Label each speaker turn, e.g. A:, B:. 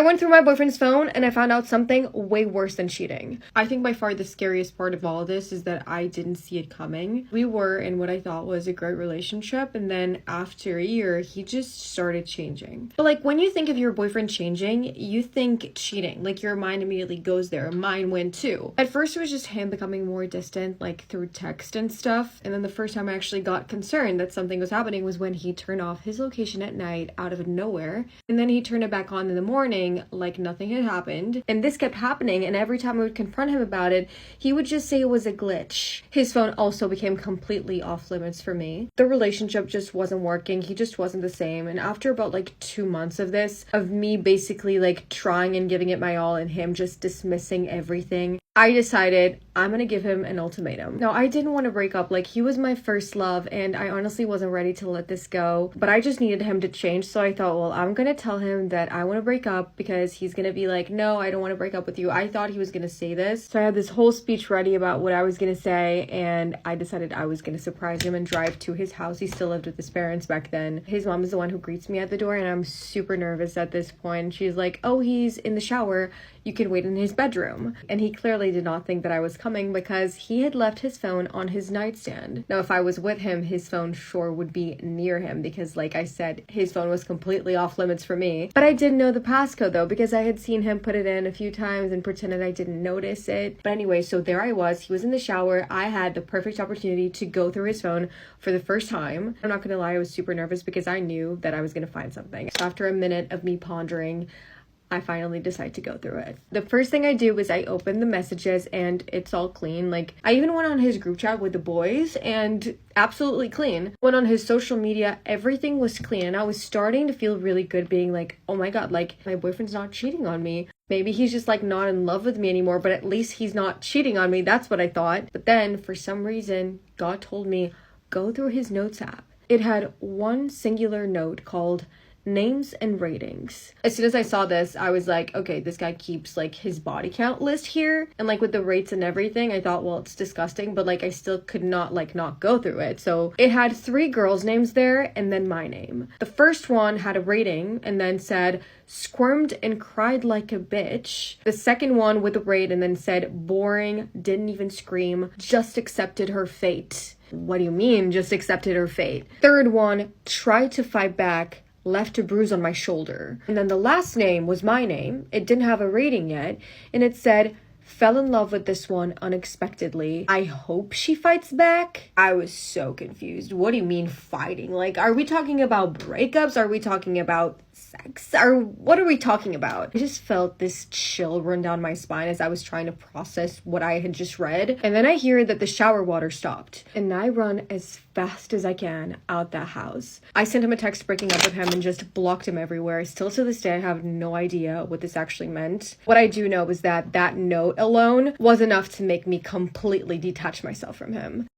A: I went through my boyfriend's phone and I found out something way worse than cheating. I think by far the scariest part of all of this is that I didn't see it coming. We were in what I thought was a great relationship, and then after a year, he just started changing. But like, when you think of your boyfriend changing, you think cheating. Like, your mind immediately goes there. Mine went too. At first, it was just him becoming more distant, like through text and stuff. And then the first time I actually got concerned that something was happening was when he turned off his location at night out of nowhere. And then he turned it back on in the morning like nothing had happened. And this kept happening, and every time I would confront him about it, he would just say it was a glitch. His phone also became completely off limits for me. The relationship just wasn't working. He just wasn't the same. And after about like 2 months of this, of me basically like trying and giving it my all and him just dismissing everything, I decided I'm gonna give him an ultimatum. Now, I didn't want to break up. Like, he was my first love, and I honestly wasn't ready to let this go, but I just needed him to change. So I thought, well, I'm gonna tell him that I want to break up, because he's gonna be like, no, I don't want to break up with you. I thought he was gonna say this. So I had this whole speech ready about what I was gonna say, and I decided I was gonna surprise him and drive to his house. He still lived with his parents back then. His mom is the one who greets me at the door, and I'm super nervous at this point. She's like, oh, he's in the shower. You can wait in his bedroom. And he clearly did not think that I was coming, because he had left his phone on his nightstand. Now, if I was with him, his phone sure would be near him, because like I said, his phone was completely off limits for me. But I didn't know the passcode though, because I had seen him put it in a few times and pretended I didn't notice it. But anyway, so there I was. He was in the shower. I had the perfect opportunity to go through his phone for the first time. I'm not gonna lie, I was super nervous because I knew that I was gonna find something. So after a minute of me pondering, I finally decide to go through it. The first thing I do is I open the messages, and it's all clean. Like, I even went on his group chat with the boys, and absolutely clean. Went on his social media, everything was clean. And I was starting to feel really good, being like, oh my god, like, my boyfriend's not cheating on me. Maybe he's just like not in love with me anymore, but at least he's not cheating on me. That's what I thought. But then for some reason, God told me, go through his notes app. It had one singular note called names and ratings. As soon as I saw this, I was like, okay, this guy keeps like his body count list here, and like with the rates and everything, I thought, well, it's disgusting, but like I still could not like not go through it. So it had 3 girls' names there and then my name. The first one had a rating and then said squirmed and cried like a bitch. The second one with a rate and then said boring, didn't even scream, just accepted her fate. What do you mean just accepted her fate? Third one, tried to fight back, left a bruise on my shoulder. And then the last name was my name. It didn't have a rating yet, and it said fell in love with this one unexpectedly. I hope she fights back. I was so confused. What do you mean fighting? Like, are we talking about breakups? Are we talking about sex? Or what are we talking about? I just felt this chill run down my spine as I was trying to process what I had just read. And then I hear that the shower water stopped, and I run as fast as I can out that house. I sent him a text breaking up with him and just blocked him everywhere. Still to this day, I have no idea what this actually meant. What I do know is that that note alone was enough to make me completely detach myself from him.